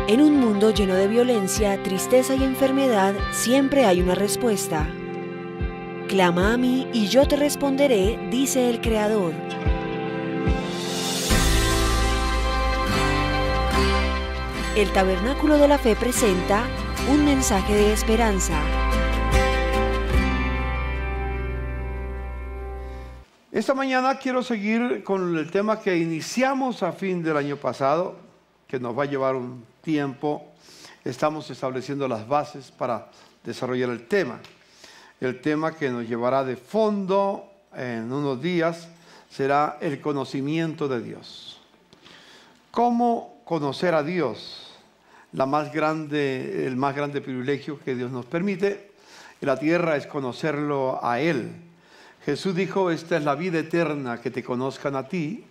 En un mundo lleno de violencia, tristeza y enfermedad, siempre hay una respuesta. Clama a mí y yo te responderé, dice el Creador. El Tabernáculo de la Fe presenta un mensaje de esperanza. Esta mañana quiero seguir con el tema que iniciamos a fin del año pasado, que nos va a llevar un tiempo. Estamos estableciendo las bases para desarrollar el tema. El tema que nos llevará de fondo en unos días será el conocimiento de Dios. ¿Cómo conocer a Dios? El más grande privilegio que Dios nos permite en la tierra es conocerlo a Él. Jesús dijo: esta es la vida eterna, que te conozcan a ti,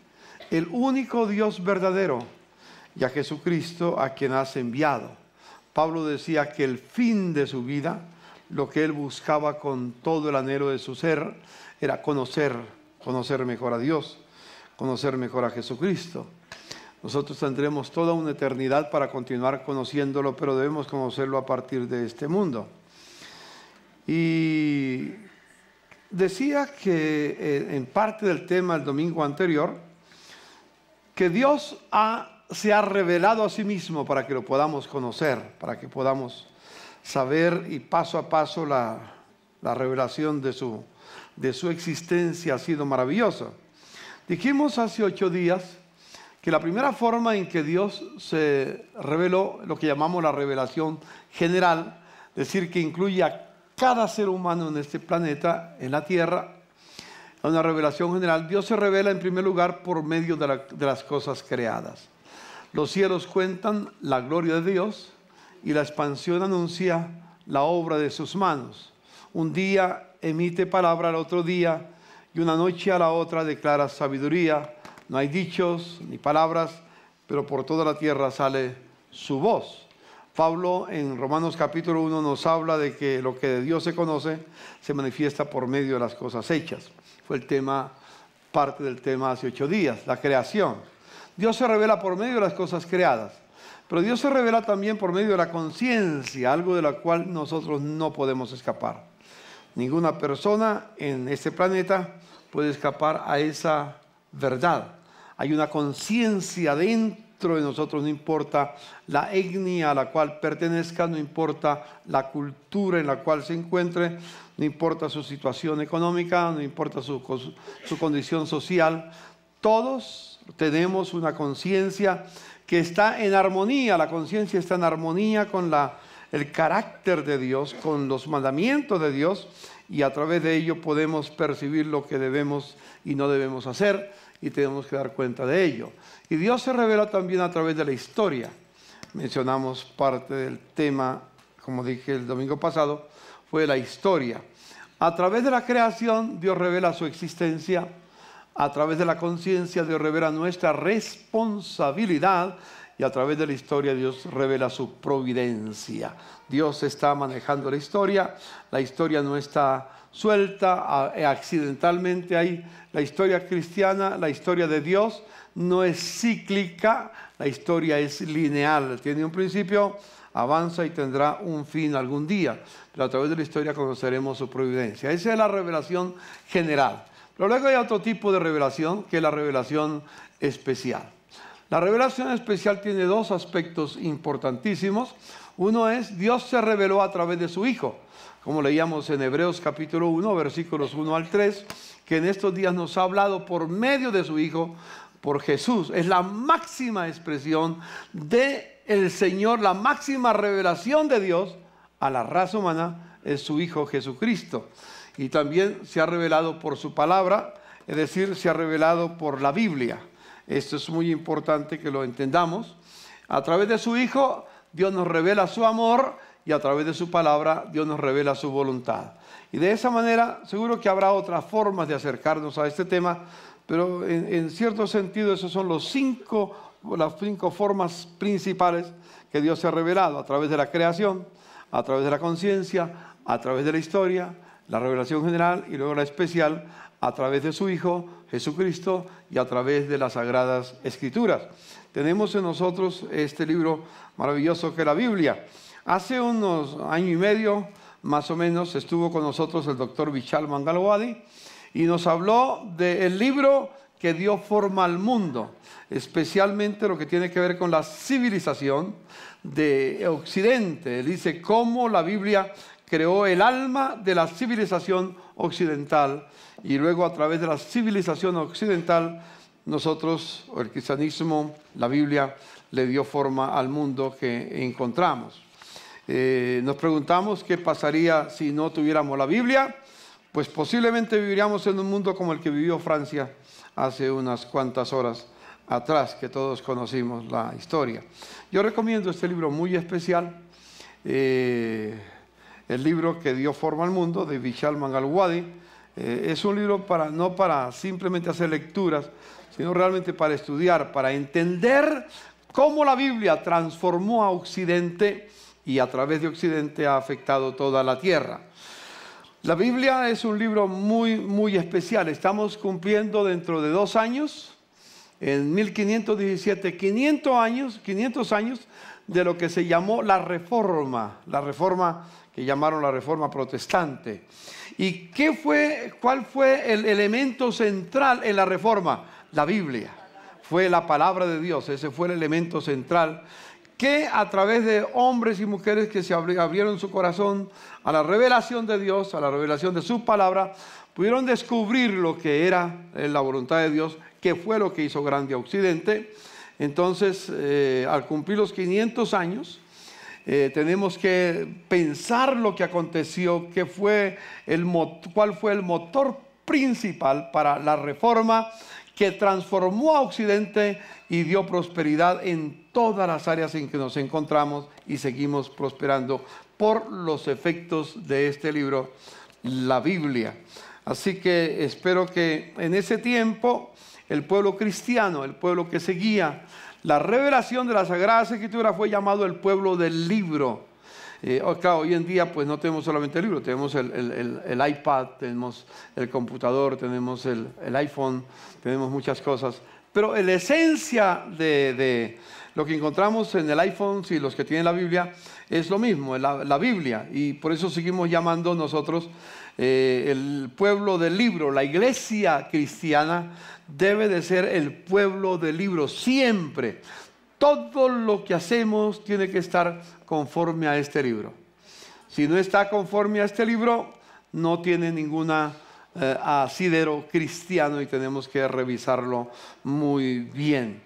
el único Dios verdadero, y a Jesucristo a quien has enviado. Pablo decía que el fin de su vida, lo que él buscaba con todo el anhelo de su ser, era conocer mejor a Dios, conocer mejor a Jesucristo. Nosotros tendremos toda una eternidad para continuar conociéndolo, pero debemos conocerlo a partir de este mundo. Y decía que en parte del tema el domingo anterior, que Dios se ha revelado a sí mismo para que lo podamos conocer, para que podamos saber, y paso a paso la revelación de su existencia ha sido maravillosa. Dijimos hace 8 días que la primera forma en que Dios se reveló, lo que llamamos la revelación general, es decir, que incluye a cada ser humano en este planeta, en la tierra, una revelación general. Dios se revela en primer lugar por medio de las cosas creadas. Los cielos cuentan la gloria de Dios y la expansión anuncia la obra de sus manos. Un día emite palabra al otro día y una noche a la otra declara sabiduría. No hay dichos ni palabras, pero por toda la tierra sale su voz. Pablo en Romanos capítulo 1 nos habla de que lo que de Dios se conoce se manifiesta por medio de las cosas hechas. Fue parte del tema hace 8 días, la creación. Dios se revela por medio de las cosas creadas, pero Dios se revela también por medio de la conciencia, algo de la cual nosotros no podemos escapar. Ninguna persona en este planeta puede escapar a esa verdad. Hay una conciencia dentro de nosotros, no importa la etnia a la cual pertenezca, no importa la cultura en la cual se encuentre, no importa su situación económica, no importa su condición social. Todos tenemos una conciencia que está en armonía. La conciencia está en armonía con el carácter de Dios, con los mandamientos de Dios, y a través de ello podemos percibir lo que debemos y no debemos hacer, y tenemos que dar cuenta de ello. Y Dios se revela también a través de la historia. Mencionamos parte del tema, como dije el domingo pasado, fue la historia. A través de la creación Dios revela su existencia. A través de la conciencia Dios revela nuestra responsabilidad, y a través de la historia Dios revela su providencia. Dios está manejando la historia no está suelta, accidentalmente ahí. La historia cristiana, la historia de Dios no es cíclica, la historia es lineal, tiene un principio, avanza y tendrá un fin algún día, pero a través de la historia conoceremos su providencia. Esa es la revelación general. Pero luego hay otro tipo de revelación, que es la revelación especial. La revelación especial tiene 2 aspectos importantísimos. Uno es: Dios se reveló a través de su Hijo, como leíamos en Hebreos capítulo 1, versículos 1 al 3, que en estos días nos ha hablado por medio de su Hijo, por Jesús. Es la máxima expresión del Señor, la máxima revelación de Dios a la raza humana es su Hijo Jesucristo. Y también se ha revelado por su palabra, es decir, se ha revelado por la Biblia. Esto es muy importante que lo entendamos. A través de su Hijo, Dios nos revela su amor, y a través de su palabra, Dios nos revela su voluntad. Y de esa manera, seguro que habrá otras formas de acercarnos a este tema, pero en cierto sentido, esas son las 5 formas principales que Dios se ha revelado: a través de la creación, a través de la conciencia, a través de la historia la revelación general y luego la especial a través de su Hijo Jesucristo y a través de las Sagradas Escrituras. Tenemos en nosotros este libro maravilloso que es la Biblia. Hace unos año y medio, más o menos, estuvo con nosotros el doctor Vishal Mangalwadi y nos habló del libro que dio forma al mundo, especialmente lo que tiene que ver con la civilización de Occidente. Él dice cómo la Biblia creó el alma de la civilización occidental y luego a través de la civilización occidental nosotros, o el cristianismo, la Biblia le dio forma al mundo que encontramos. Nos preguntamos qué pasaría si no tuviéramos la Biblia. Pues posiblemente viviríamos en un mundo como el que vivió Francia hace unas cuantas horas atrás, que todos conocimos la historia. Yo recomiendo este libro muy especial, el libro que dio forma al mundo, de Vishal Mangalwadi. Es un libro no para simplemente hacer lecturas, sino realmente para estudiar, para entender cómo la Biblia transformó a Occidente y a través de Occidente ha afectado toda la tierra. La Biblia es un libro muy, muy especial. Estamos cumpliendo dentro de 2 años, en 1517, 500 años de lo que se llamó la Reforma que llamaron la Reforma Protestante. ¿Y cuál fue el elemento central en la Reforma? La Biblia. Fue la palabra de Dios, ese fue el elemento central, que a través de hombres y mujeres que se abrieron su corazón a la revelación de Dios, a la revelación de su palabra, pudieron descubrir lo que era la voluntad de Dios, que fue lo que hizo grande a Occidente. Entonces, al cumplir los 500 años, tenemos que pensar lo que aconteció, cuál fue el motor principal para la reforma que transformó a Occidente y dio prosperidad en todas las áreas en que nos encontramos y seguimos prosperando por los efectos de este libro, la Biblia. Así que espero que en ese tiempo el pueblo cristiano, el pueblo que seguía la revelación de las Sagradas Escrituras, fue llamado el pueblo del libro. Claro, hoy en día pues no tenemos solamente el libro, tenemos el iPad, tenemos el computador, tenemos el iPhone, tenemos muchas cosas. Pero la esencia de lo que encontramos en el iPhone, si los que tienen la Biblia, es lo mismo, la Biblia. Y por eso seguimos llamando nosotros el pueblo del libro. La iglesia cristiana debe de ser el pueblo del libro siempre. Todo lo que hacemos tiene que estar conforme a este libro. Si no está conforme a este libro, no tiene ninguna asidero cristiano y tenemos que revisarlo muy bien.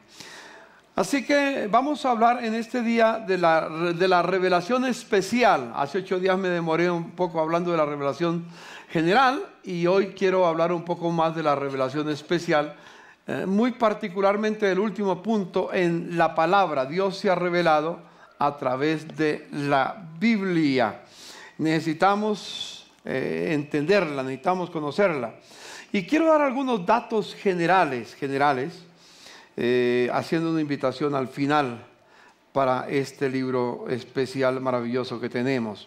Así que vamos a hablar en este día de la revelación especial. Hace 8 días me demoré un poco hablando de la revelación general y hoy quiero hablar un poco más de la revelación especial. Muy particularmente el último punto en la palabra. Dios se ha revelado a través de la Biblia. Necesitamos entenderla, necesitamos conocerla. Y quiero dar algunos datos generales, haciendo una invitación al final para este libro especial maravilloso que tenemos.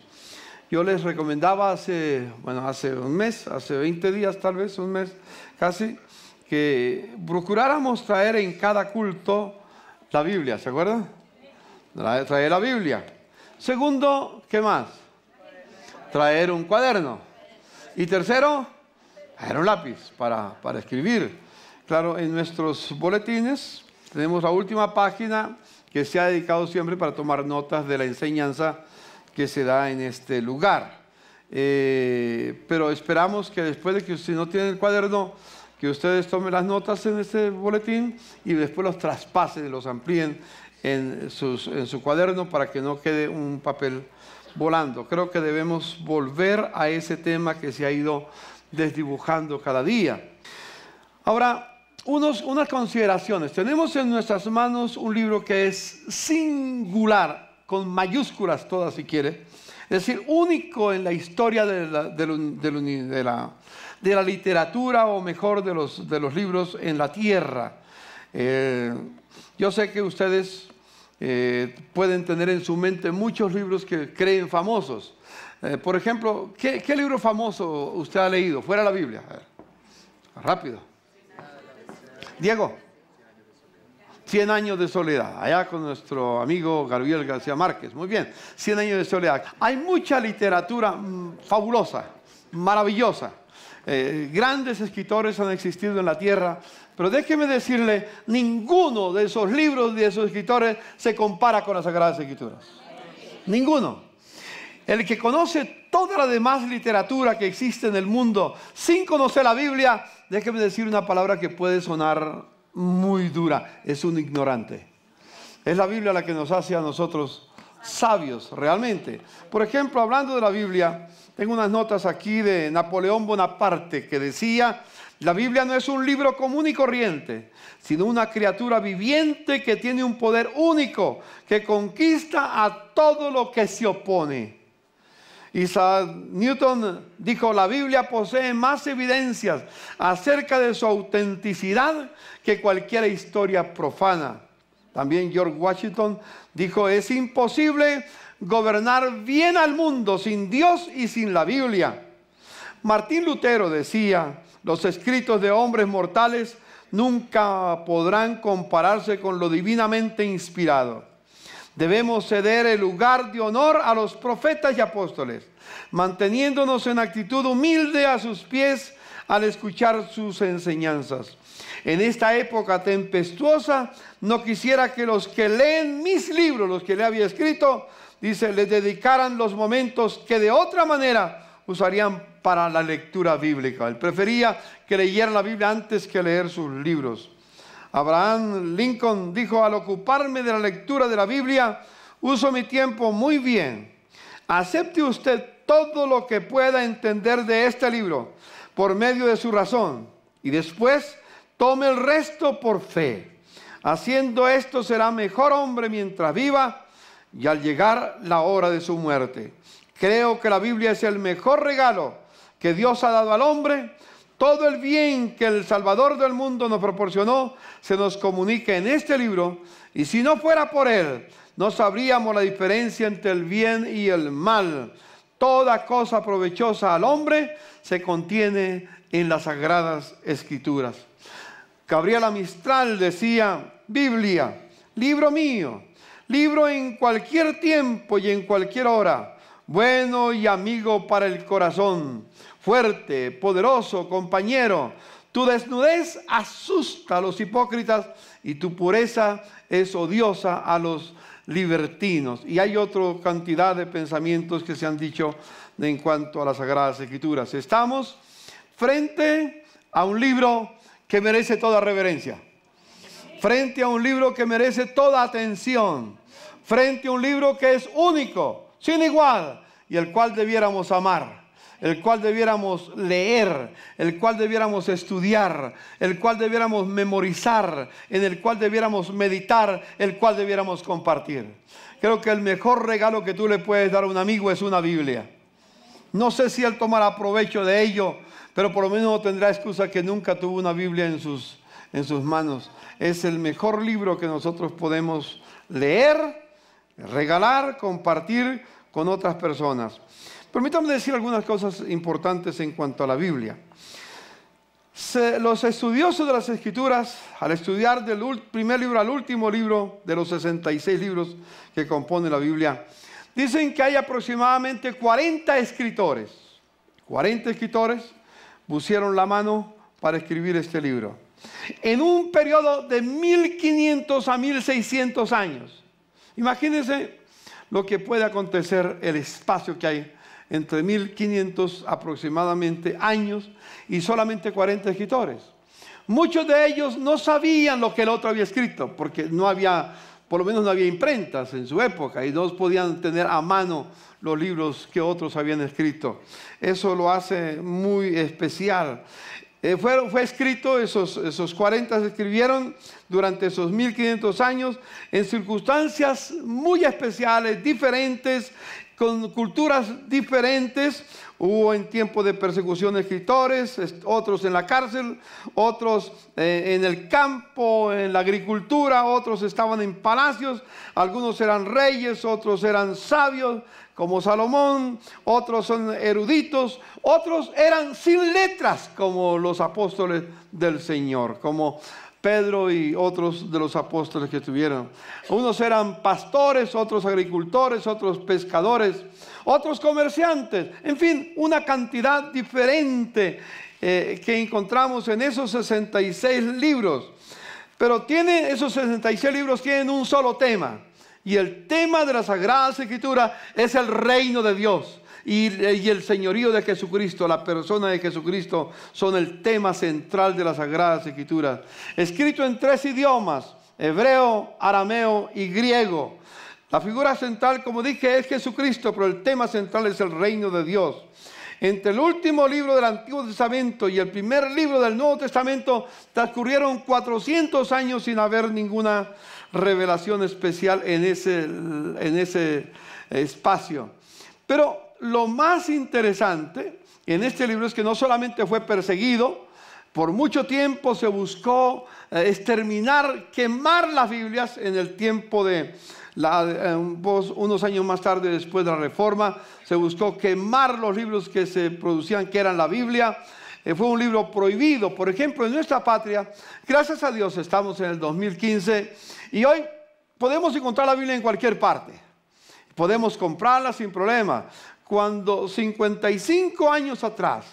Yo les recomendaba hace un mes, hace 20 días tal vez, un mes casi, que procuráramos traer en cada culto la Biblia, ¿se acuerdan? Traer la Biblia. Segundo, ¿qué más? Traer un cuaderno. Y tercero, traer un lápiz para escribir. Claro, en nuestros boletines tenemos la última página que se ha dedicado siempre para tomar notas de la enseñanza que se da en este lugar. Pero esperamos que después de que si no tienen el cuaderno, que ustedes tomen las notas en este boletín y después los traspasen y los amplíen en su cuaderno para que no quede un papel volando. Creo que debemos volver a ese tema que se ha ido desdibujando cada día. Ahora, unas consideraciones. Tenemos en nuestras manos un libro que es singular, con mayúsculas todas si quiere, es decir, único en la historia de la literatura, o mejor de los libros en la tierra. Yo sé que ustedes pueden tener en su mente muchos libros que creen famosos. Por ejemplo, ¿qué libro famoso usted ha leído fuera de la Biblia? A ver, rápido. Diego. 100 años de soledad, allá con nuestro amigo Gabriel García Márquez. Muy bien, 100 años de soledad. Hay mucha literatura fabulosa, maravillosa. Grandes escritores han existido en la tierra, pero déjeme decirle, ninguno de esos libros de esos escritores se compara con las Sagradas Escrituras. Ninguno. El que conoce toda la demás literatura que existe en el mundo sin conocer la Biblia, déjeme decir una palabra que puede sonar muy dura, es un ignorante. Es la Biblia la que nos hace a nosotros sabios, realmente. Por ejemplo, hablando de la Biblia, tengo unas notas aquí de Napoleón Bonaparte que decía: la Biblia no es un libro común y corriente, sino una criatura viviente que tiene un poder único, que conquista a todo lo que se opone. Isaac Newton dijo: la Biblia posee más evidencias acerca de su autenticidad que cualquier historia profana. También George Washington dijo: es imposible gobernar bien al mundo sin Dios y sin la Biblia. Martín Lutero decía: los escritos de hombres mortales nunca podrán compararse con lo divinamente inspirado. Debemos ceder el lugar de honor a los profetas y apóstoles, manteniéndonos en actitud humilde a sus pies al escuchar sus enseñanzas. En esta época tempestuosa, no quisiera que los que leen mis libros, los que le había escrito, dice, les dedicaran los momentos que de otra manera usarían para la lectura bíblica. Él prefería que leyeran la Biblia antes que leer sus libros. Abraham Lincoln dijo: al ocuparme de la lectura de la Biblia, uso mi tiempo muy bien. Acepte usted todo lo que pueda entender de este libro por medio de su razón y después tome el resto por fe. Haciendo esto será mejor hombre mientras viva y al llegar la hora de su muerte. Creo que la Biblia es el mejor regalo que Dios ha dado al hombre. Todo el bien que el Salvador del mundo nos proporcionó se nos comunica en este libro, y si no fuera por él, no sabríamos la diferencia entre el bien y el mal. Toda cosa provechosa al hombre se contiene en las Sagradas Escrituras. Gabriela Mistral decía: Biblia, libro mío, libro en cualquier tiempo y en cualquier hora, bueno y amigo para el corazón, fuerte, poderoso, compañero. Tu desnudez asusta a los hipócritas y tu pureza es odiosa a los libertinos. Y hay otra cantidad de pensamientos que se han dicho en cuanto a las Sagradas Escrituras. Estamos frente a un libro que merece toda reverencia, frente a un libro que merece toda atención, frente a un libro que es único, sin igual, y el cual debiéramos amar, el cual debiéramos leer, el cual debiéramos estudiar, el cual debiéramos memorizar, en el cual debiéramos meditar, el cual debiéramos compartir. Creo que el mejor regalo que tú le puedes dar a un amigo es una Biblia. No sé si él tomará provecho de ello, pero por lo menos no tendrá excusa que nunca tuvo una Biblia en sus manos. Es el mejor libro que nosotros podemos leer, regalar, compartir con otras personas. Permítanme decir algunas cosas importantes en cuanto a la Biblia. Los estudiosos de las Escrituras, al estudiar del primer libro al último libro de los 66 libros que compone la Biblia, dicen que hay aproximadamente 40 escritores. 40 escritores pusieron la mano para escribir este libro. En un periodo de 1500 a 1600 años. Imagínense lo que puede acontecer, el espacio que hay entre 1500 aproximadamente años y solamente 40 escritores. Muchos de ellos no sabían lo que el otro había escrito, porque no había, por lo menos no había imprentas en su época y no podían tener a mano los libros que otros habían escrito. Eso lo hace muy especial. Fue escrito, esos 40 se escribieron durante esos 1500 años en circunstancias muy especiales, diferentes, con culturas diferentes. Hubo en tiempo de persecución escritores, otros en la cárcel, otros en el campo, en la agricultura, otros estaban en palacios, algunos eran reyes, otros eran sabios, como Salomón, otros son eruditos, otros eran sin letras, como los apóstoles del Señor, como Pedro y otros de los apóstoles que estuvieron. Unos eran pastores, otros agricultores, otros pescadores, otros comerciantes. En fin, una cantidad diferente que encontramos en esos 66 libros. Pero esos 66 libros tienen un solo tema. Y el tema de la Sagrada Escritura es el reino de Dios. Y el señorío de Jesucristo, la persona de Jesucristo, son el tema central de las Sagradas Escrituras. Escrito en 3 idiomas, hebreo, arameo y griego. La figura central, como dije, es Jesucristo, pero el tema central es el reino de Dios. Entre el último libro del Antiguo Testamento y el primer libro del Nuevo Testamento transcurrieron 400 años sin haber ninguna revelación especial en ese espacio. Pero lo más interesante en este libro es que no solamente fue perseguido, por mucho tiempo se buscó exterminar, quemar las Biblias en el tiempo de unos años más tarde, después de la Reforma, se buscó quemar los libros que se producían, que eran la Biblia. Fue un libro prohibido. Por ejemplo, en nuestra patria, gracias a Dios, estamos en el 2015 y hoy podemos encontrar la Biblia en cualquier parte. Podemos comprarla sin problema. Cuando 55 años atrás,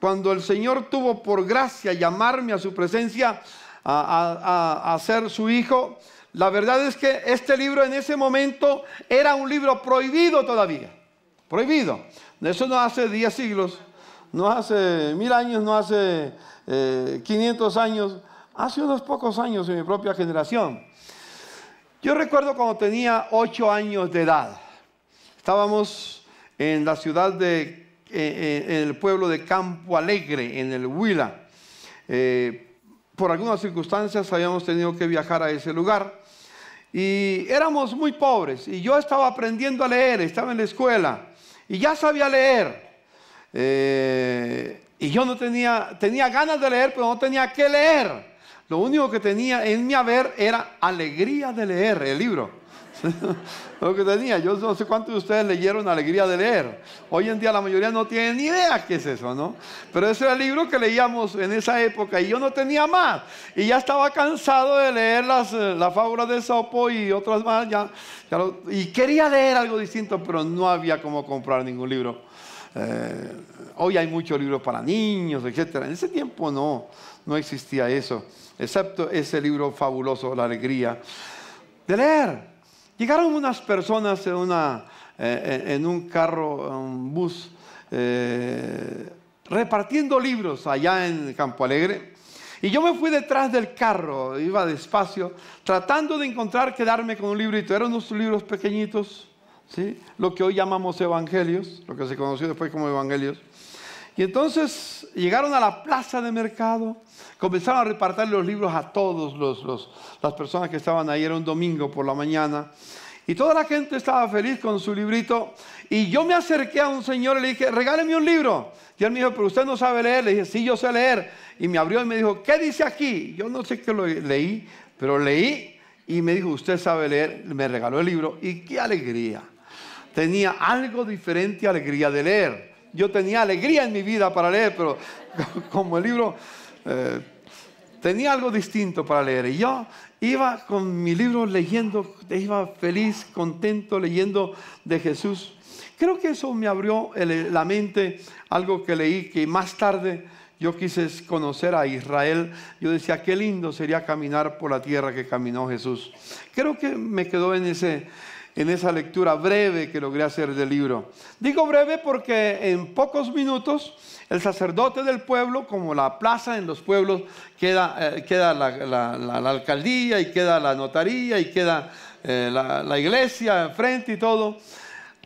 cuando el Señor tuvo por gracia llamarme a su presencia a ser su hijo, la verdad es que este libro en ese momento era un libro prohibido todavía. Prohibido. Eso no hace 10 siglos, no hace 1000 años, no hace 500 años, hace unos pocos años en mi propia generación. Yo recuerdo cuando tenía 8 años de edad. Estábamos en la ciudad en el pueblo de Campo Alegre, en el Huila. Por algunas circunstancias habíamos tenido que viajar a ese lugar. Y éramos muy pobres. Y yo estaba aprendiendo a leer, estaba en la escuela. Y ya sabía leer. Y yo no tenía ganas de leer, pero no tenía que leer. Lo único que tenía en mi haber era alegría de leer el libro. Lo que tenía, yo no sé cuántos de ustedes leyeron Alegría de Leer. Hoy en día la mayoría no tienen ni idea qué es eso, ¿no? Pero ese era el libro que leíamos en esa época y yo no tenía más. Y ya estaba cansado de leer la fábula de Esopo y otras más. Y quería leer algo distinto, pero no había cómo comprar ningún libro. Hoy hay muchos libros para niños, etc. En ese tiempo no existía eso, excepto ese libro fabuloso, La Alegría de Leer. Llegaron unas personas en un carro, un bus, repartiendo libros allá en Campo Alegre. Y yo me fui detrás del carro, iba despacio, tratando de quedarme con un librito. Eran unos libros pequeñitos, ¿sí? Lo que hoy llamamos evangelios, lo que se conoció después como evangelios. Y entonces llegaron a la plaza de mercado, comenzaron a repartir los libros a todos las personas que estaban ahí. Era un domingo por la mañana y toda la gente estaba feliz con su librito. Y yo me acerqué a un señor y le dije, regáleme un libro. Y él me dijo, pero usted no sabe leer. Le dije, sí, yo sé leer. Y me abrió y me dijo, ¿qué dice aquí? Yo no sé qué lo leí, pero leí y me dijo, usted sabe leer. Me regaló el libro y qué alegría. Tenía algo diferente, alegría de leer. Yo tenía alegría en mi vida para leer, pero como el libro tenía algo distinto para leer. Y yo iba con mi libro leyendo, iba feliz, contento, leyendo de Jesús. Creo que eso me abrió la mente, algo que leí, que más tarde yo quise conocer a Israel. Yo decía, qué lindo sería caminar por la tierra que caminó Jesús. Creo que me quedó en esa lectura breve que logré hacer del libro. Digo breve porque en pocos minutos el sacerdote del pueblo, como la plaza en los pueblos, queda la alcaldía y queda la notaría y queda la iglesia enfrente y todo.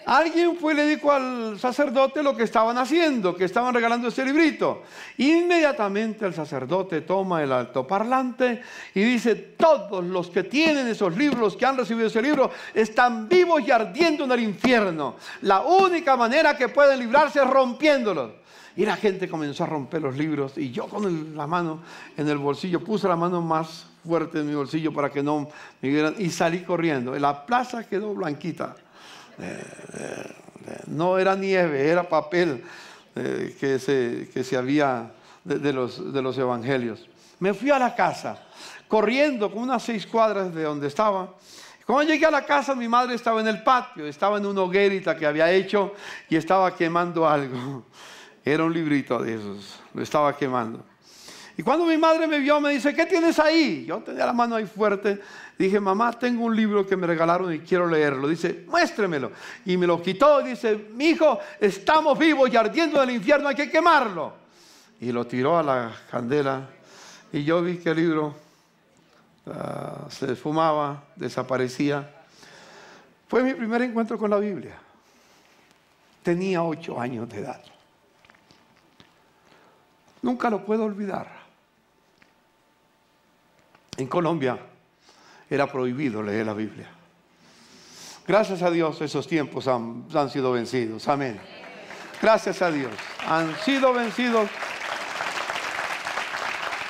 Alguien fue y le dijo al sacerdote lo que estaban haciendo, que estaban regalando ese librito. Inmediatamente el sacerdote toma el altoparlante y dice: todos los que tienen esos libros, los que han recibido ese libro, están vivos y ardiendo en el infierno. La única manera que pueden librarse es rompiéndolos. Y la gente comenzó a romper los libros, y yo con la mano en el bolsillo, puse la mano más fuerte en mi bolsillo para que no me vieran, y salí corriendo. La plaza quedó blanquita. No era nieve, era papel que se había de los evangelios. Me fui a la casa, corriendo como unas 6 cuadras de donde estaba. Cuando llegué a la casa, mi madre estaba en el patio, estaba en una hoguerita que había hecho y estaba quemando algo. Era un librito de esos, lo estaba quemando. Y cuando mi madre me vio, me dice: ¿qué tienes ahí? Yo tenía la mano ahí fuerte. Dije: mamá, tengo un libro que me regalaron y quiero leerlo. Dice: muéstremelo. Y me lo quitó y dice: mi hijo, estamos vivos y ardiendo en el infierno, hay que quemarlo. Y lo tiró a la candela. Y yo vi que el libro se esfumaba, desaparecía. Fue mi primer encuentro con la Biblia. Tenía 8 años de edad. Nunca lo puedo olvidar. En Colombia era prohibido leer la Biblia. Gracias a Dios esos tiempos han sido vencidos. Amén. Gracias a Dios. Han sido vencidos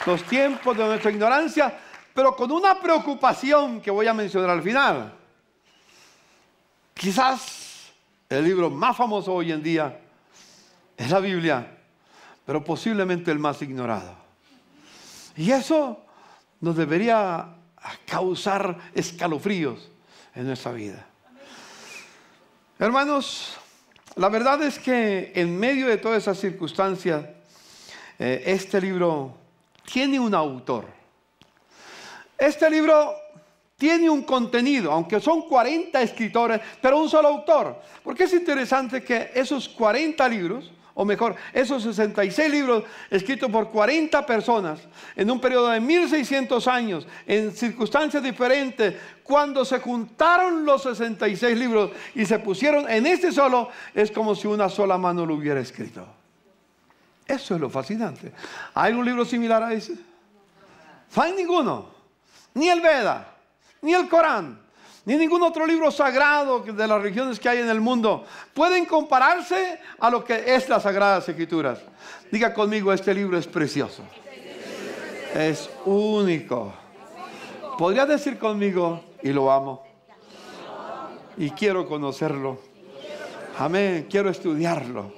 los tiempos de nuestra ignorancia, pero con una preocupación que voy a mencionar al final. Quizás el libro más famoso hoy en día es la Biblia, pero posiblemente el más ignorado. Y eso nos debería causar escalofríos en nuestra vida. Hermanos, la verdad es que en medio de todas esas circunstancias, este libro tiene un autor. Este libro tiene un contenido, aunque son 40 escritores, pero un solo autor. Porque es interesante que esos 40 libros, o mejor, esos 66 libros escritos por 40 personas en un periodo de 1600 años, en circunstancias diferentes, cuando se juntaron los 66 libros y se pusieron en este solo, es como si una sola mano lo hubiera escrito. Eso es lo fascinante. ¿Hay un libro similar a ese? No hay ninguno. Ni el Veda, ni el Corán, ni ningún otro libro sagrado de las religiones que hay en el mundo pueden compararse a lo que es las Sagradas Escrituras. Diga conmigo: este libro es precioso. Es único. ¿Podría decir conmigo: y lo amo? Y quiero conocerlo. Amén. Quiero estudiarlo.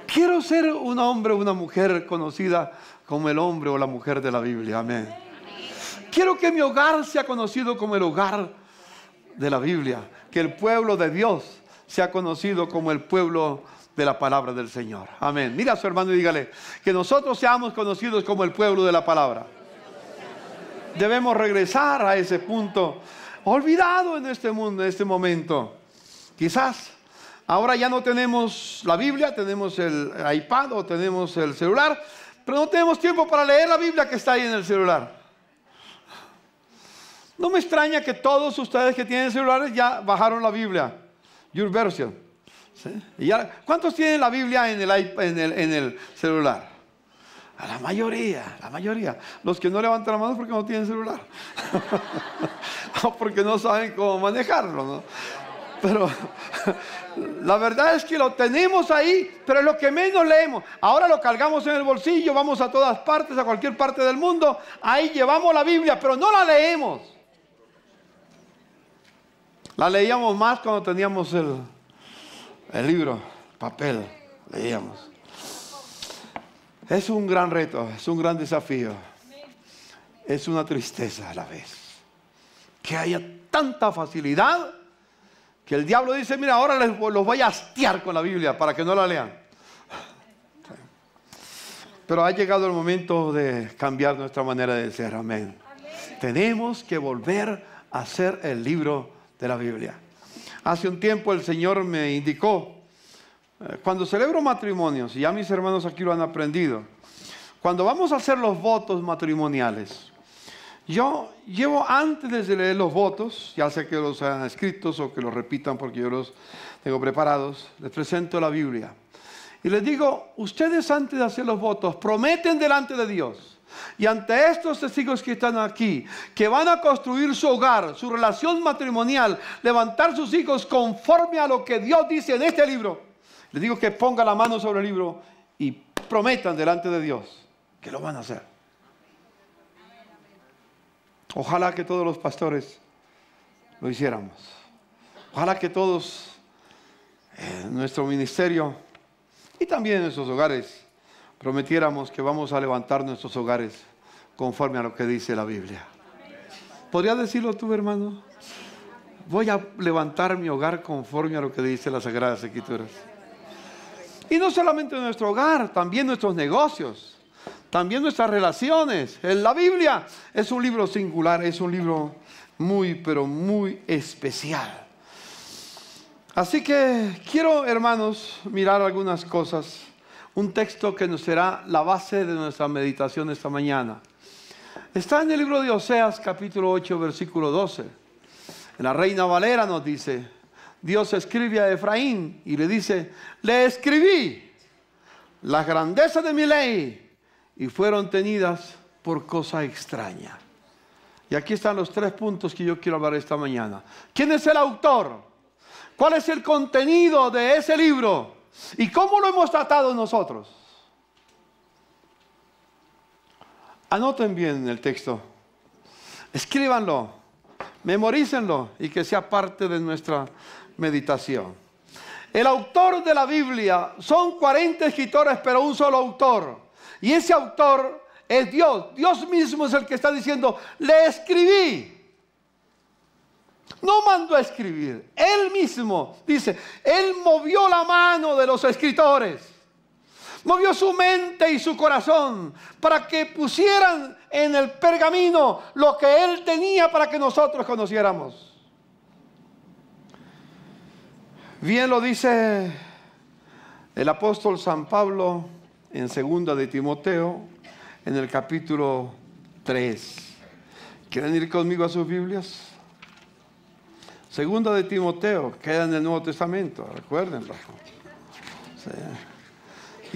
Quiero ser un hombre o una mujer conocida como el hombre o la mujer de la Biblia. Amén. Quiero que mi hogar sea conocido como el hogar de la Biblia, que el pueblo de Dios sea conocido como el pueblo de la palabra del Señor. Amén. Mira a su hermano y dígale: que nosotros seamos conocidos como el pueblo de la palabra. Debemos regresar a ese punto olvidado en este mundo, en este momento. Quizás ahora ya no tenemos la Biblia, tenemos el iPad o tenemos el celular, pero no tenemos tiempo para leer la Biblia que está ahí en el celular. No me extraña que todos ustedes que tienen celulares ya bajaron la Biblia, Your Version. ¿Sí? Y ya, ¿cuántos tienen la Biblia en el celular? A la mayoría, la mayoría. Los que no levantan la mano es porque no tienen celular. O porque no saben cómo manejarlo, ¿no? Pero la verdad es que lo tenemos ahí, pero es lo que menos leemos. Ahora lo cargamos en el bolsillo, vamos a todas partes, a cualquier parte del mundo. Ahí llevamos la Biblia, pero no la leemos. La leíamos más cuando teníamos el libro, papel, leíamos. Es un gran reto, es un gran desafío. Es una tristeza a la vez que haya tanta facilidad que el diablo dice: mira, ahora los voy a hastiar con la Biblia para que no la lean. Pero ha llegado el momento de cambiar nuestra manera de ser. Amén. Tenemos que volver a hacer el libro de la Biblia. Hace un tiempo el Señor me indicó, cuando celebro matrimonios, y ya mis hermanos aquí lo han aprendido, cuando vamos a hacer los votos matrimoniales, Yo llevo antes de leer los votos, ya sea que los hayan escritos o que los repitan porque yo los tengo preparados, les presento la Biblia. Y les digo, ustedes antes de hacer los votos prometen delante de Dios y ante estos testigos que están aquí, que van a construir su hogar, su relación matrimonial, levantar sus hijos conforme a lo que Dios dice en este libro. Les digo que pongan la mano sobre el libro y prometan delante de Dios que lo van a hacer. Ojalá que todos los pastores lo hiciéramos. Ojalá que todos en nuestro ministerio y también en nuestros hogares prometiéramos que vamos a levantar nuestros hogares conforme a lo que dice la Biblia. ¿Podrías decirlo tú, hermano? Voy a levantar mi hogar conforme a lo que dice las Sagradas Escrituras. Y no solamente nuestro hogar, también nuestros negocios. También nuestras relaciones. La Biblia es un libro singular, es un libro muy, pero muy especial. Así que quiero, hermanos, mirar algunas cosas. Un texto que nos será la base de nuestra meditación esta mañana. Está en el libro de Oseas, capítulo 8, versículo 12. En la Reina Valera nos dice, Dios escribe a Efraín y le dice, le escribí las grandezas de mi ley y fueron tenidas por cosa extraña. Y aquí están los 3 puntos que yo quiero hablar esta mañana. ¿Quién es el autor? ¿Cuál es el contenido de ese libro? ¿Y cómo lo hemos tratado nosotros? Anoten bien el texto. Escríbanlo. Memorícenlo y que sea parte de nuestra meditación. El autor de la Biblia son 40 escritores, pero un solo autor. Y ese autor es Dios. Dios mismo es el que está diciendo, le escribí. No mandó a escribir. Él mismo dice, Él movió la mano de los escritores. Movió su mente y su corazón para que pusieran en el pergamino lo que Él tenía para que nosotros conociéramos. Bien lo dice el apóstol San Pablo en 2 de Timoteo, en el capítulo 3. ¿Quieren ir conmigo a sus Biblias? 2 de Timoteo, queda en el Nuevo Testamento, recuérdenlo. Sí.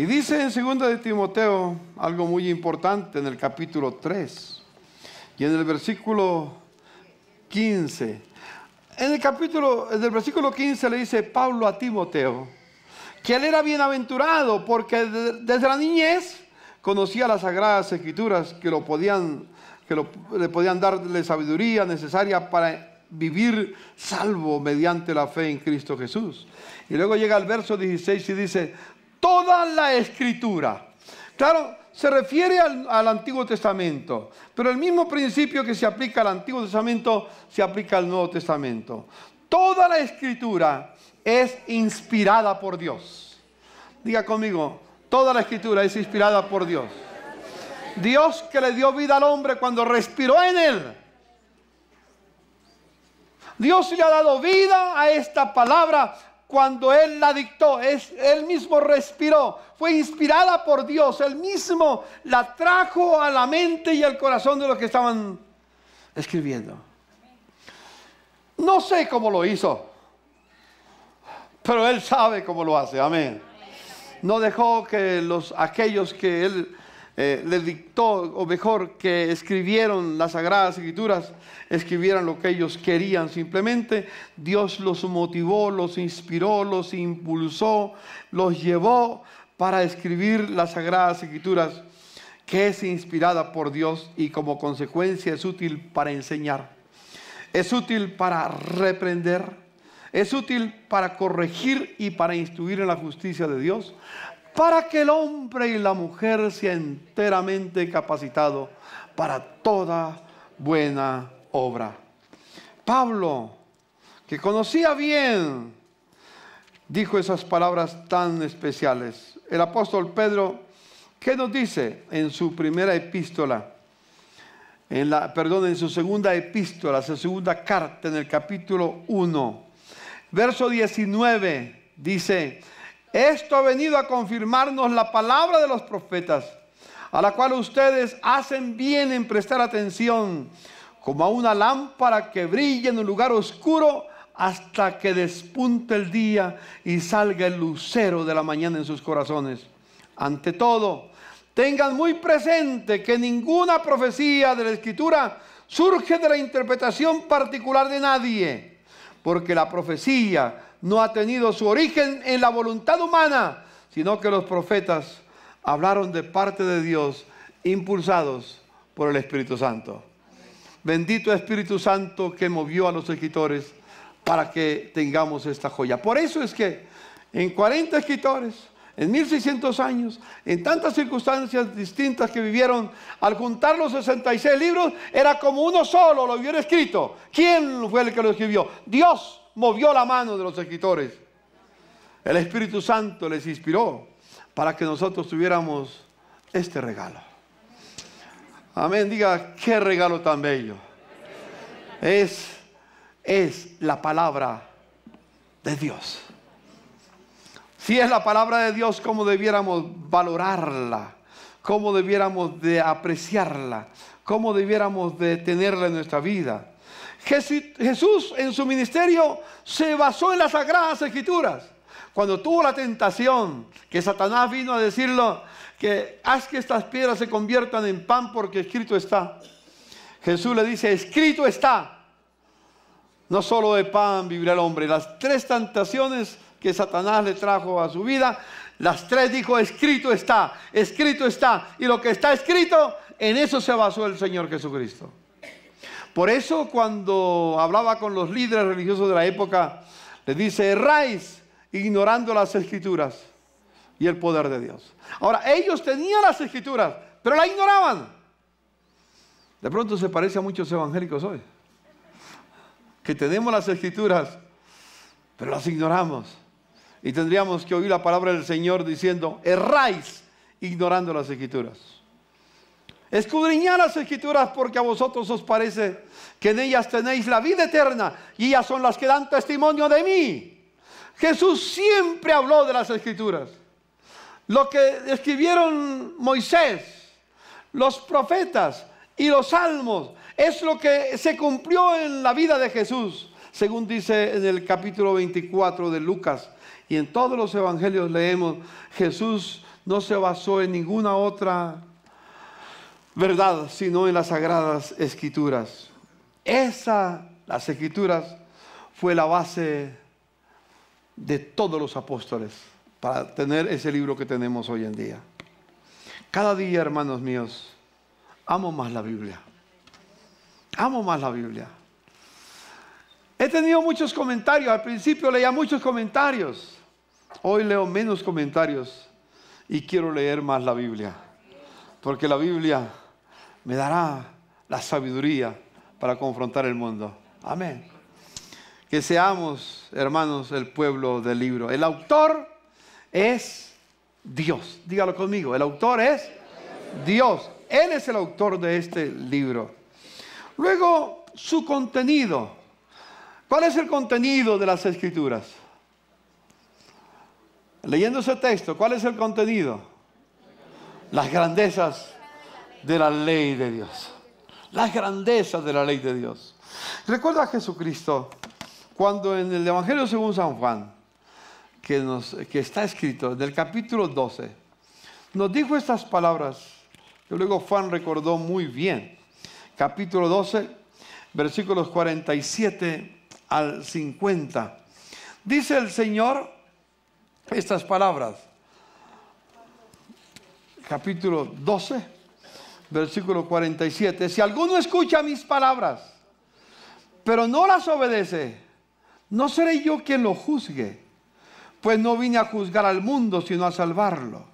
Y dice en 2 de Timoteo algo muy importante en el capítulo 3 y en el versículo 15. En el versículo 15 le dice Pablo a Timoteo que él era bienaventurado porque desde la niñez conocía las Sagradas Escrituras que le podían darle sabiduría necesaria para vivir salvo mediante la fe en Cristo Jesús. Y luego llega el verso 16 y dice, toda la Escritura. Claro, se refiere al Antiguo Testamento, pero el mismo principio que se aplica al Antiguo Testamento se aplica al Nuevo Testamento. Toda la Escritura es inspirada por Dios. Diga conmigo, toda la Escritura es inspirada por Dios. Dios que le dio vida al hombre cuando respiró en él. Dios le ha dado vida a esta palabra cuando Él la dictó. Él mismo respiró. Fue inspirada por Dios. Él mismo la trajo a la mente y al corazón de los que estaban escribiendo. No sé cómo lo hizo, pero Él sabe cómo lo hace. Amén. No dejó que aquellos que Él le dictó, o mejor, que escribieron las Sagradas Escrituras, escribieran lo que ellos querían. Simplemente Dios los motivó, los inspiró, los impulsó, los llevó para escribir las Sagradas Escrituras, que es inspirada por Dios y como consecuencia es útil para enseñar, es útil para reprender, es útil para corregir y para instruir en la justicia de Dios, para que el hombre y la mujer sea enteramente capacitado para toda buena obra. Pablo, que conocía bien, dijo esas palabras tan especiales. El apóstol Pedro, ¿qué nos dice en su primera epístola? En su segunda epístola, su segunda carta, en el capítulo 1, verso 19, dice: esto ha venido a confirmarnos la palabra de los profetas, a la cual ustedes hacen bien en prestar atención, como a una lámpara que brilla en un lugar oscuro hasta que despunte el día y salga el lucero de la mañana en sus corazones. Ante todo, tengan muy presente que ninguna profecía de la Escritura surge de la interpretación particular de nadie, porque la profecía no ha tenido su origen en la voluntad humana, sino que los profetas hablaron de parte de Dios, impulsados por el Espíritu Santo. Bendito Espíritu Santo que movió a los escritores para que tengamos esta joya. Por eso es que en 40 escritores, en 1600 años, en tantas circunstancias distintas que vivieron, al juntar los 66 libros, era como uno solo lo hubiera escrito. ¿Quién fue el que lo escribió? Dios movió la mano de los escritores. El Espíritu Santo les inspiró para que nosotros tuviéramos este regalo. Amén, diga, qué regalo tan bello. Es la palabra de Dios. Si es la palabra de Dios, ¿cómo debiéramos valorarla? ¿Cómo debiéramos de apreciarla? ¿Cómo debiéramos de tenerla en nuestra vida? Jesús en su ministerio se basó en las Sagradas Escrituras. Cuando tuvo la tentación, que Satanás vino a decirlo, que haz que estas piedras se conviertan en pan porque escrito está. Jesús le dice, escrito está. No solo de pan vivirá el hombre. Las 3 tentaciones que Satanás le trajo a su vida, las 3 dijo, escrito está, escrito está. Y lo que está escrito, en eso se basó el Señor Jesucristo. Por eso cuando hablaba con los líderes religiosos de la época, les dice, erráis ignorando las Escrituras y el poder de Dios. Ahora, ellos tenían las Escrituras, pero la ignoraban. De pronto se parece a muchos evangélicos hoy, que tenemos las Escrituras, pero las ignoramos. Y tendríamos que oír la palabra del Señor diciendo, erráis ignorando las Escrituras. Escudriñad las Escrituras porque a vosotros os parece que en ellas tenéis la vida eterna y ellas son las que dan testimonio de mí. Jesús siempre habló de las Escrituras. Lo que escribieron Moisés, los profetas y los salmos es lo que se cumplió en la vida de Jesús, según dice en el capítulo 24 de Lucas. Y en todos los evangelios leemos, Jesús no se basó en ninguna otra verdad, sino en las Sagradas Escrituras. Las Escrituras, fue la base de todos los apóstoles para tener ese libro que tenemos hoy en día. Cada día, hermanos míos, amo más la Biblia. Amo más la Biblia. He tenido muchos comentarios. Al principio leía muchos comentarios. Hoy leo menos comentarios y quiero leer más la Biblia. Porque la Biblia me dará la sabiduría para confrontar el mundo. Amén. Que seamos, hermanos, el pueblo del libro. El autor es Dios. Dígalo conmigo. El autor es Dios. Él es el autor de este libro. Luego, su contenido. ¿Cuál es el contenido de las Escrituras? Leyendo ese texto, ¿cuál es el contenido? Las grandezas de la ley de Dios. Las grandezas de la ley de Dios. Recuerda a Jesucristo cuando en el Evangelio según San Juan, que está escrito en el capítulo 12, nos dijo estas palabras que luego Juan recordó muy bien. Capítulo 12, versículos 47 al 50. Dice el Señor estas palabras. Capítulo 12, versículo 47. Si alguno escucha mis palabras, pero no las obedece, no seré yo quien lo juzgue, pues no vine a juzgar al mundo, sino a salvarlo.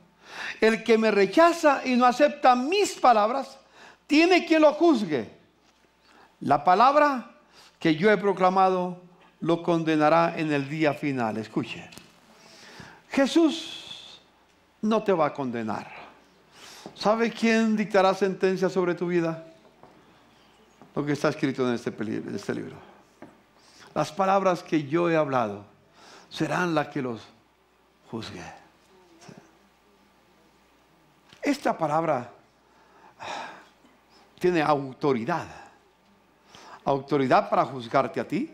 El que me rechaza y no acepta mis palabras, tiene quien lo juzgue. La palabra que yo he proclamado lo condenará en el día final. Escuche, Jesús no te va a condenar. ¿Sabe quién dictará sentencia sobre tu vida? Lo que está escrito en este libro. Las palabras que yo he hablado serán las que los juzgue. Esta palabra tiene autoridad. Autoridad para juzgarte a ti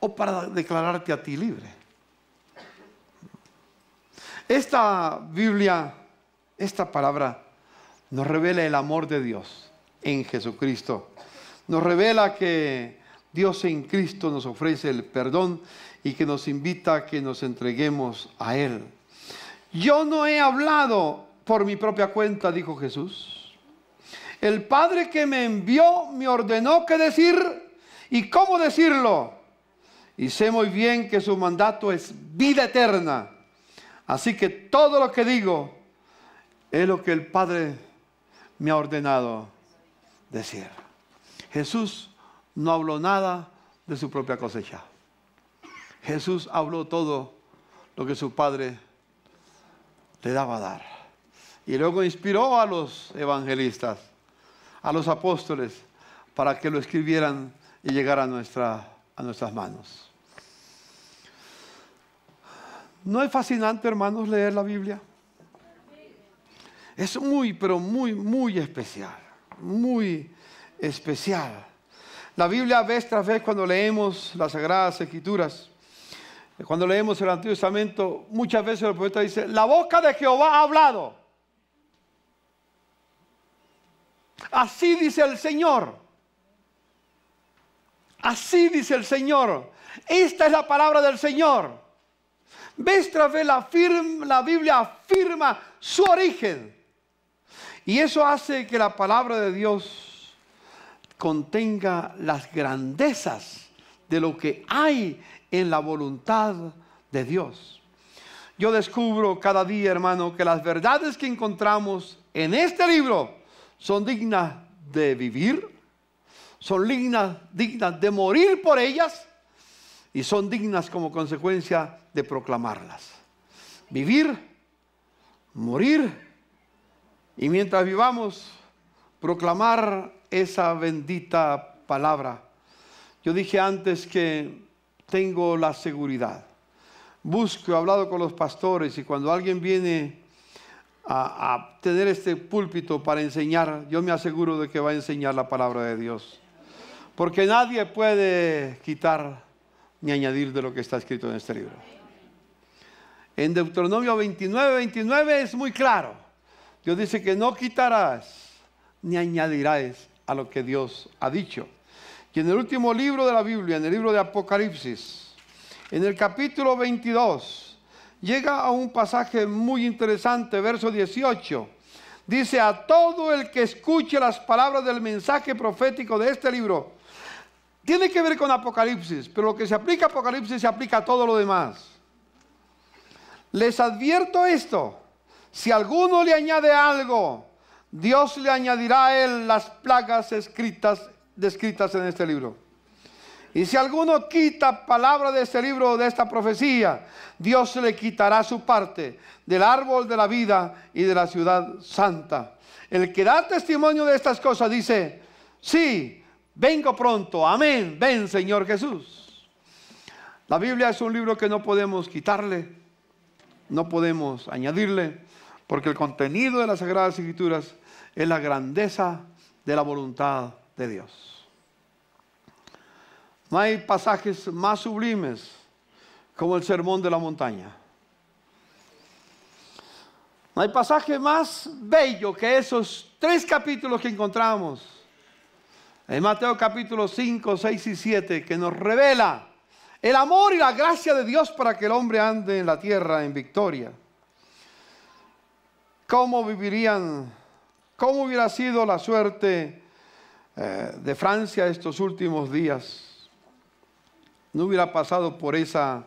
o para declararte a ti libre. Esta Biblia, esta palabra nos revela el amor de Dios en Jesucristo. Nos revela que Dios en Cristo nos ofrece el perdón y que nos invita a que nos entreguemos a Él. Yo no he hablado por mi propia cuenta, dijo Jesús. El Padre que me envió me ordenó qué decir y cómo decirlo. Y sé muy bien que su mandato es vida eterna. Así que todo lo que digo es lo que el Padre me ha ordenado decir. Jesús no habló nada de su propia cosecha. Jesús habló todo lo que su Padre le daba a dar. Y luego inspiró a los evangelistas, a los apóstoles, para que lo escribieran y llegara a nuestras manos. ¿No es fascinante, hermanos, leer la Biblia? Es muy, pero muy, muy especial. Muy especial. La Biblia, vez tras vez, cuando leemos las Sagradas Escrituras, cuando leemos el Antiguo Testamento, muchas veces el profeta dice, la boca de Jehová ha hablado. Así dice el Señor. Así dice el Señor. Esta es la palabra del Señor. Vez tras vez la Biblia afirma su origen. Y eso hace que la palabra de Dios contenga las grandezas de lo que hay en la voluntad de Dios. Yo descubro cada día, hermano, que las verdades que encontramos en este libro son dignas de vivir, son dignas de morir por ellas y son dignas como consecuencia de proclamarlas. Vivir, morir y mientras vivamos, proclamar esa bendita palabra. Yo dije antes que tengo la seguridad. Busco, he hablado con los pastores y cuando alguien viene a tener este púlpito para enseñar, yo me aseguro de que va a enseñar la palabra de Dios. Porque nadie puede quitar ni añadir de lo que está escrito en este libro. En Deuteronomio 29 es muy claro. Dios dice que no quitarás ni añadirás a lo que Dios ha dicho. Y en el último libro de la Biblia, en el libro de Apocalipsis, en el capítulo 22, llega a un pasaje muy interesante, verso 18. Dice, a todo el que escuche las palabras del mensaje profético de este libro. Tiene que ver con Apocalipsis, pero lo que se aplica a Apocalipsis se aplica a todo lo demás. Les advierto esto, si alguno le añade algo, Dios le añadirá a él las plagas descritas en este libro. Y si alguno quita palabra de este libro, de esta profecía, Dios le quitará su parte del árbol de la vida y de la ciudad santa. El que da testimonio de estas cosas dice, sí, vengo pronto, amén, ven Señor Jesús. La Biblia es un libro que no podemos quitarle, no podemos añadirle, porque el contenido de las Sagradas Escrituras es la grandeza de la voluntad de Dios. No hay pasajes más sublimes como el Sermón de la Montaña. No hay pasaje más bello que esos 3 capítulos que encontramos en Mateo capítulo 5, 6 y 7, que nos revela el amor y la gracia de Dios para que el hombre ande en la tierra en victoria. ¿Cómo vivirían? ¿Cómo hubiera sido la suerte de Francia estos últimos días? No hubiera pasado por esa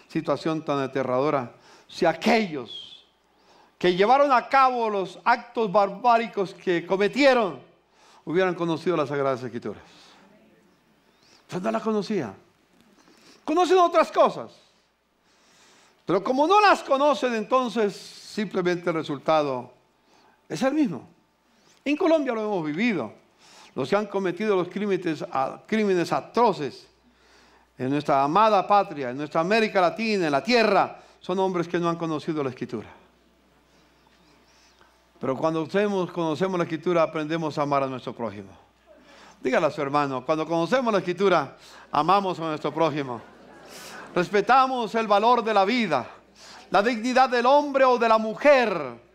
situación tan aterradora si aquellos que llevaron a cabo los actos barbáricos que cometieron hubieran conocido las Sagradas Escrituras. Pues no las conocían. Conocen otras cosas, pero como no las conocen, entonces simplemente el resultado es el mismo. En Colombia lo hemos vivido. Los que han cometido los crímenes atroces en nuestra amada patria, en nuestra América Latina, en la tierra, son hombres que no han conocido la Escritura. Pero cuando conocemos la Escritura, aprendemos a amar a nuestro prójimo. Dígale a su hermano, cuando conocemos la Escritura, amamos a nuestro prójimo. Respetamos el valor de la vida, la dignidad del hombre o de la mujer.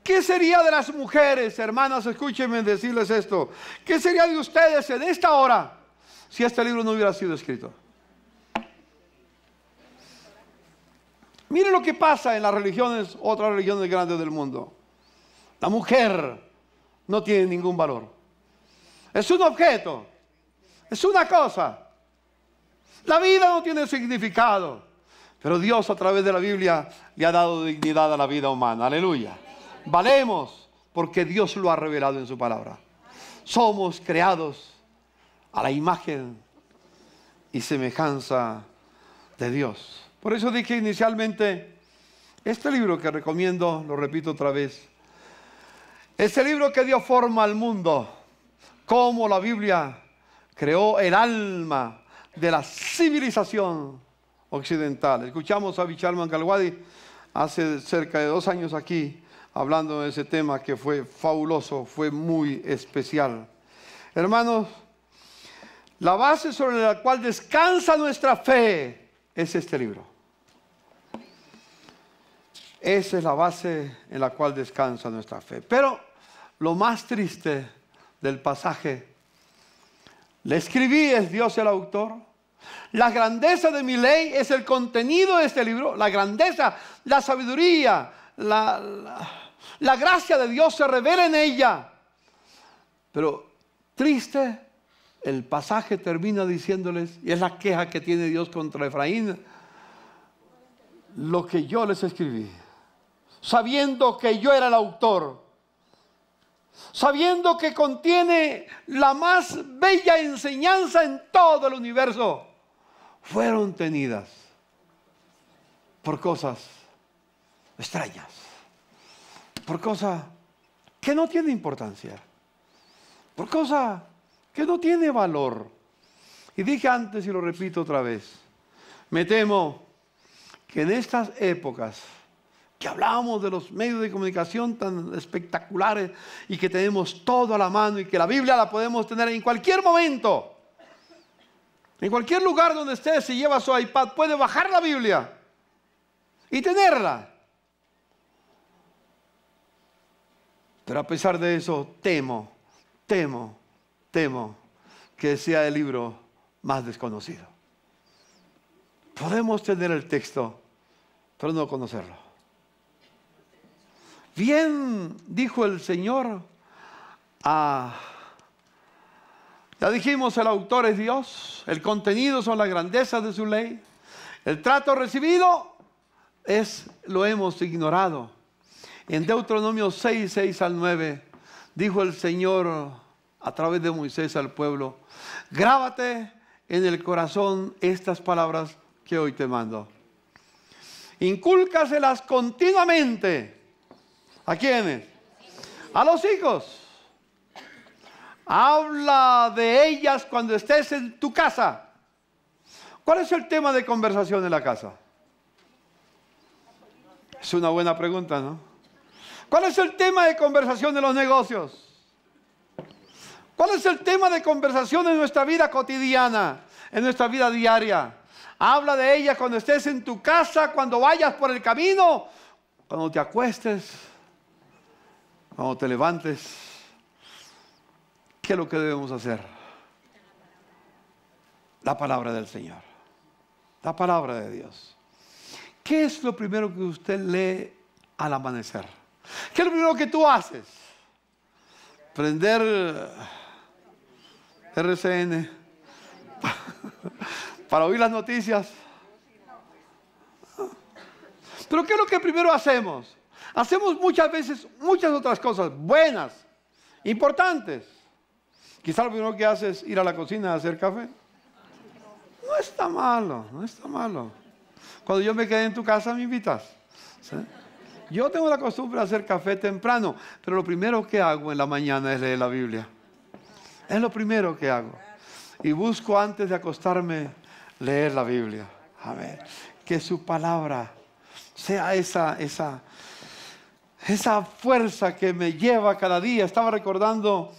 ¿Qué sería de las mujeres, hermanas? Escúchenme decirles esto. ¿Qué sería de ustedes en esta hora si este libro no hubiera sido escrito? Mire lo que pasa en las religiones, otras religiones grandes del mundo. La mujer no tiene ningún valor. Es un objeto. Es una cosa. La vida no tiene significado. Pero Dios a través de la Biblia le ha dado dignidad a la vida humana. Aleluya. Valemos porque Dios lo ha revelado en su palabra. Somos creados a la imagen y semejanza de Dios. Por eso dije inicialmente, este libro que recomiendo, lo repito otra vez, este libro que dio forma al mundo, cómo la Biblia creó el alma de la civilización occidental. Escuchamos a Bichar Mangalwadi hace cerca de 2 años aquí, hablando de ese tema que fue fabuloso, fue muy especial. Hermanos, la base sobre la cual descansa nuestra fe es este libro. Esa es la base en la cual descansa nuestra fe. Pero lo más triste del pasaje, le escribí, es Dios el autor. La grandeza de mi ley es el contenido de este libro. La grandeza, la sabiduría, la gracia de Dios se revela en ella. Pero triste, el pasaje termina diciéndoles, y es la queja que tiene Dios contra Efraín, lo que yo les escribí, sabiendo que yo era el autor, sabiendo que contiene la más bella enseñanza en todo el universo, fueron tenidas por cosas extrañas, por cosas que no tienen importancia, por cosas que no tienen valor. Y dije antes y lo repito otra vez, me temo que en estas épocas que hablábamos de los medios de comunicación tan espectaculares y que tenemos todo a la mano y que la Biblia la podemos tener en cualquier momento, en cualquier lugar donde esté, si lleva su iPad, puede bajar la Biblia y tenerla. Pero a pesar de eso, temo que sea el libro más desconocido. Podemos tener el texto, pero no conocerlo. Bien dijo el Señor, ya dijimos, el autor es Dios, el contenido son las grandezas de su ley, el trato recibido lo hemos ignorado. En Deuteronomio 6 al 9, dijo el Señor a través de Moisés al pueblo, grábate en el corazón estas palabras que hoy te mando. Incúlcaselas continuamente. ¿A quiénes? A los hijos. Habla de ellas cuando estés en tu casa. ¿Cuál es el tema de conversación en la casa? Es una buena pregunta, ¿no? ¿Cuál es el tema de conversación en los negocios? ¿Cuál es el tema de conversación en nuestra vida cotidiana, en nuestra vida diaria? Habla de ella cuando estés en tu casa, cuando vayas por el camino, cuando te acuestes, cuando te levantes. ¿Qué es lo que debemos hacer? La palabra del Señor, la palabra de Dios. ¿Qué es lo primero que usted lee al amanecer? ¿Qué es lo primero que tú haces? Prender RCN para oír las noticias. Pero ¿qué es lo que primero hacemos? Hacemos muchas veces muchas otras cosas buenas, importantes. Quizá lo primero que haces es ir a la cocina a hacer café. No está malo, no está malo. Cuando yo me quedé en tu casa me invitas, ¿sí? Yo tengo la costumbre de hacer café temprano, pero lo primero que hago en la mañana es leer la Biblia. Es lo primero que hago. Y busco antes de acostarme leer la Biblia. A ver, que su palabra sea esa esa fuerza que me lleva cada día. Estaba recordando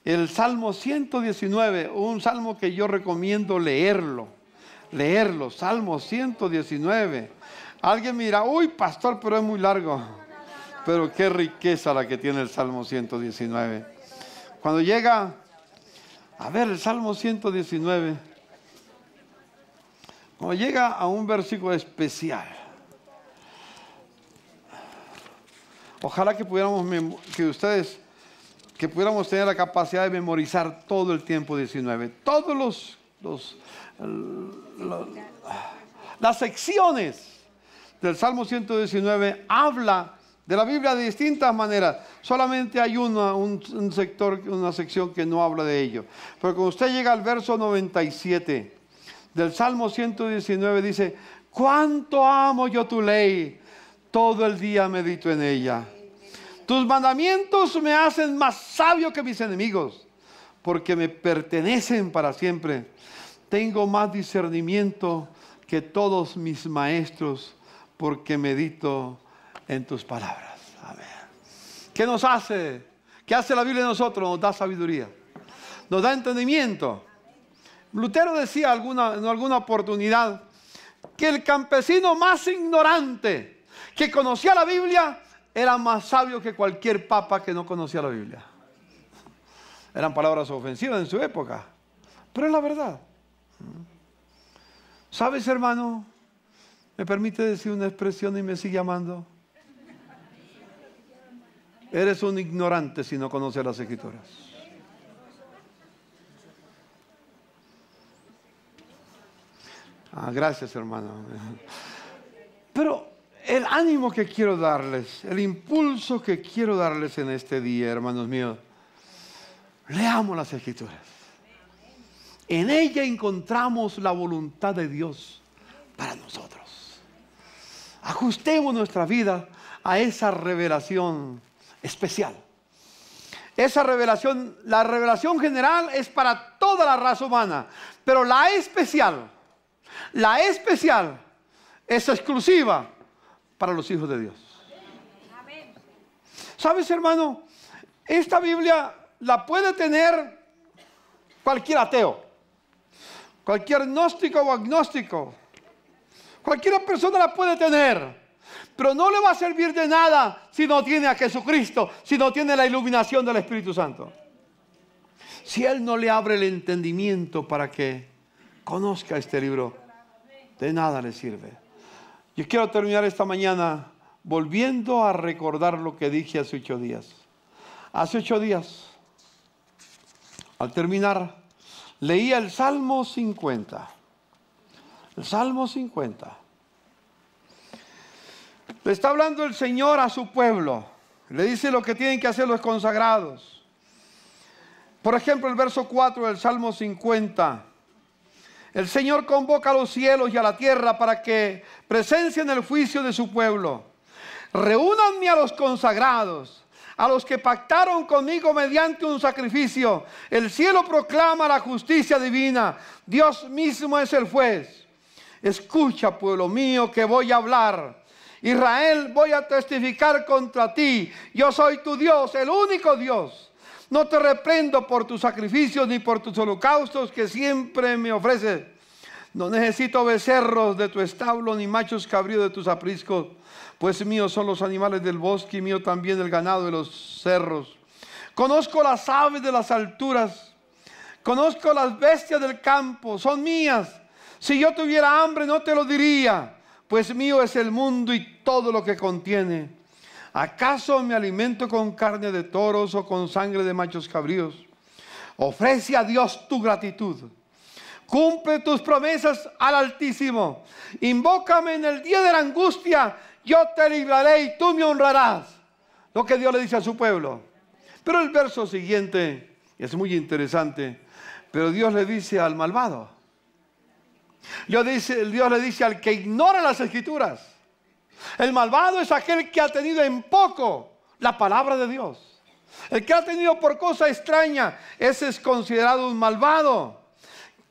el Salmo 119, un salmo que yo recomiendo leerlo, Salmo 119. Alguien me dirá, uy, pastor, pero es muy largo. Pero qué riqueza la que tiene el Salmo 119. Cuando llega a ver el Salmo 119, cuando llega a un versículo especial, ojalá que pudiéramos tener la capacidad de memorizar todo el tiempo 19, todos las secciones del Salmo 119 habla de la Biblia de distintas maneras. Solamente hay un sector, una sección que no habla de ello. Pero cuando usted llega al verso 97 del Salmo 119, dice: cuánto amo yo tu ley, todo el día medito en ella. Tus mandamientos me hacen más sabio que mis enemigos, porque me pertenecen para siempre. Tengo más discernimiento que todos mis maestros, porque medito en tus palabras. Amén. ¿Qué nos hace? ¿Qué hace la Biblia de nosotros? Nos da sabiduría, nos da entendimiento. Lutero decía en alguna oportunidad que el campesino más ignorante que conocía la Biblia era más sabio que cualquier papa que no conocía la Biblia. Eran palabras ofensivas en su época, pero es la verdad. ¿Sabes, hermano? ¿Me permite decir una expresión y me sigue amando? Eres un ignorante si no conoces las Escrituras. Gracias, hermano. Pero el ánimo que quiero darles, el impulso que quiero darles en este día, hermanos míos, leamos las Escrituras. En ella encontramos la voluntad de Dios para nosotros. Ajustemos nuestra vida a esa revelación especial. Esa revelación, la revelación general es para toda la raza humana, pero la especial es exclusiva para los hijos de Dios. ¿Sabes, hermano? Esta Biblia la puede tener cualquier ateo, cualquier gnóstico o agnóstico. Cualquier persona la puede tener, pero no le va a servir de nada si no tiene a Jesucristo, si no tiene la iluminación del Espíritu Santo. Si Él no le abre el entendimiento para que conozca este libro, de nada le sirve. Yo quiero terminar esta mañana volviendo a recordar lo que dije hace 8 días. Hace 8 días, al terminar, leía el Salmo 50. El Salmo 50. Le está hablando el Señor a su pueblo. Le dice lo que tienen que hacer los consagrados. Por ejemplo, el verso 4 del Salmo 50. El Señor convoca a los cielos y a la tierra para que presencien el juicio de su pueblo. Reúnanme a los consagrados, a los que pactaron conmigo mediante un sacrificio. El cielo proclama la justicia divina. Dios mismo es el juez. Escucha, pueblo mío, que voy a hablar. Israel, voy a testificar contra ti. Yo soy tu Dios, el único Dios. No te reprendo por tus sacrificios ni por tus holocaustos que siempre me ofreces. No necesito becerros de tu establo ni machos cabríos de tus apriscos, pues míos son los animales del bosque y mío también el ganado de los cerros. Conozco las aves de las alturas, conozco las bestias del campo, son mías. Si yo tuviera hambre no te lo diría, pues mío es el mundo y todo lo que contiene. ¿Acaso me alimento con carne de toros o con sangre de machos cabríos? Ofrece a Dios tu gratitud. Cumple tus promesas al Altísimo. Invócame en el día de la angustia, yo te libraré y tú me honrarás. Lo que Dios le dice a su pueblo. Pero el verso siguiente es muy interesante. Pero Dios le dice al malvado. Dios le dice al que ignora las Escrituras. El malvado es aquel que ha tenido en poco la palabra de Dios. El que ha tenido por cosa extraña, ese es considerado un malvado.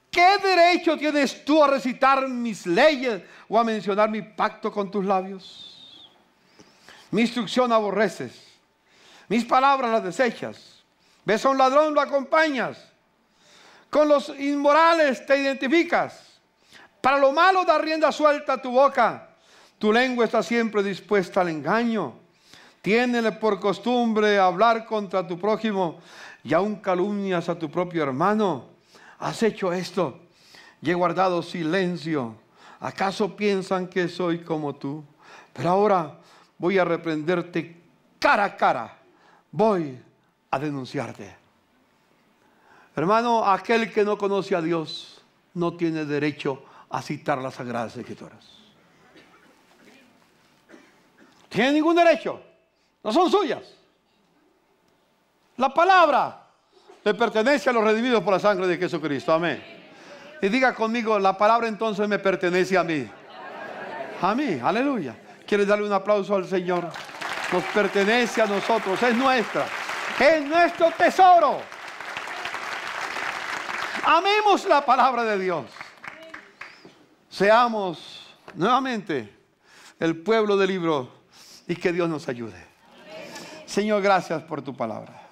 ¿Qué derecho tienes tú a recitar mis leyes o a mencionar mi pacto con tus labios? Mi instrucción aborreces. Mis palabras las desechas. Ves a un ladrón, lo acompañas. Con los inmorales te identificas. Para lo malo da rienda suelta a tu boca. Tu lengua está siempre dispuesta al engaño. Tiénele por costumbre hablar contra tu prójimo y aún calumnias a tu propio hermano. ¿Has hecho esto y he guardado silencio? ¿Acaso piensan que soy como tú? Pero ahora voy a reprenderte cara a cara. Voy a denunciarte. Hermano, aquel que no conoce a Dios no tiene derecho a citar las Sagradas Escrituras. Tiene ningún derecho. No son suyas. La palabra le pertenece a los redimidos por la sangre de Jesucristo. Amén. Y diga conmigo, la palabra entonces me pertenece a mí. A mí, aleluya. ¿Quieres darle un aplauso al Señor? Nos pertenece a nosotros, es nuestra. Es nuestro tesoro. Amemos la palabra de Dios. Seamos nuevamente el pueblo del libro y que Dios nos ayude. Señor, gracias por tu palabra.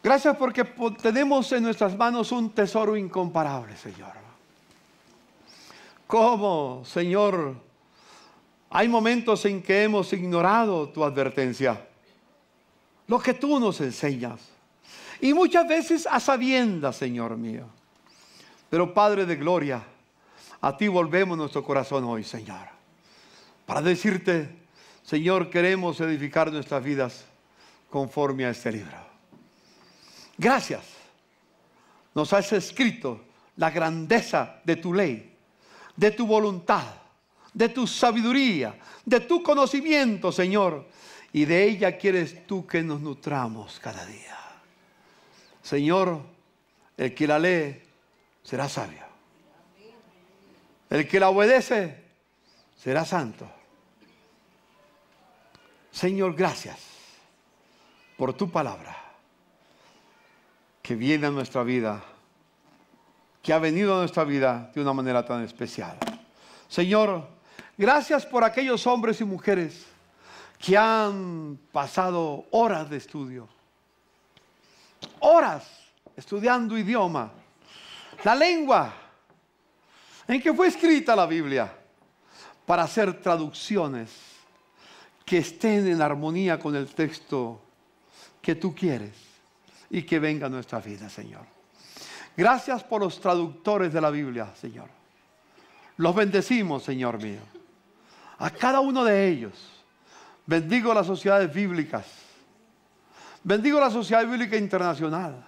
Gracias porque tenemos en nuestras manos un tesoro incomparable, Señor. ¿Cómo, Señor? Hay momentos en que hemos ignorado tu advertencia, lo que tú nos enseñas. Y muchas veces a sabiendas, Señor mío. Pero Padre de gloria, a ti volvemos nuestro corazón hoy, Señor. Para decirte, Señor, queremos edificar nuestras vidas conforme a este libro. Gracias. Nos has escrito la grandeza de tu ley, de tu voluntad, de tu sabiduría, de tu conocimiento, Señor. Y de ella quieres tú que nos nutramos cada día. Señor, el que la lee será sabio. El que la obedece será santo. Señor, gracias por tu palabra que viene a nuestra vida, que ha venido a nuestra vida de una manera tan especial. Señor, gracias por aquellos hombres y mujeres que han pasado horas de estudio, horas estudiando idioma, la lengua en que fue escrita la Biblia, para hacer traducciones que estén en armonía con el texto que tú quieres y que venga a nuestra vida, Señor. Gracias por los traductores de la Biblia, Señor. Los bendecimos, Señor mío. A cada uno de ellos. Bendigo las sociedades bíblicas. Bendigo la Sociedad Bíblica Internacional.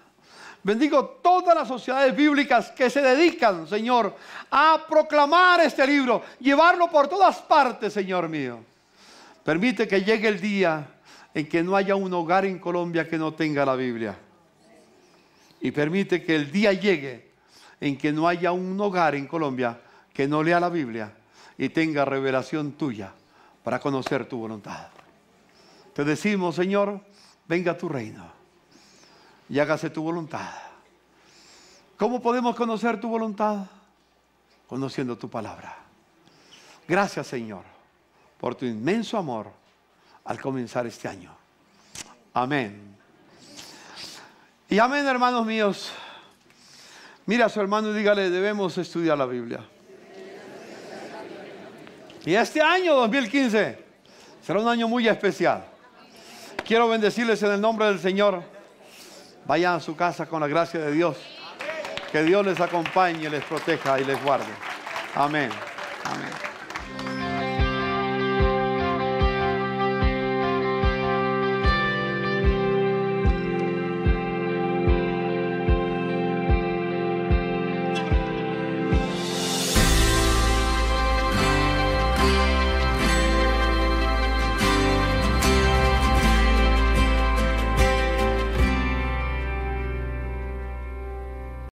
Bendigo todas las sociedades bíblicas que se dedican, Señor, a proclamar este libro, llevarlo por todas partes, Señor mío. Permite que llegue el día en que no haya un hogar en Colombia que no tenga la Biblia. Y permite que el día llegue en que no haya un hogar en Colombia que no lea la Biblia y tenga revelación tuya para conocer tu voluntad. Te decimos, Señor, venga a tu reino y hágase tu voluntad. ¿Cómo podemos conocer tu voluntad? Conociendo tu palabra. Gracias, Señor, por tu inmenso amor al comenzar este año. Amén. Y amén, hermanos míos. Mira a su hermano y dígale, debemos estudiar la Biblia. Y este año 2015 será un año muy especial. Quiero bendecirles en el nombre del Señor. Vayan a su casa con la gracia de Dios. Que Dios les acompañe, les proteja y les guarde. Amén. Amén.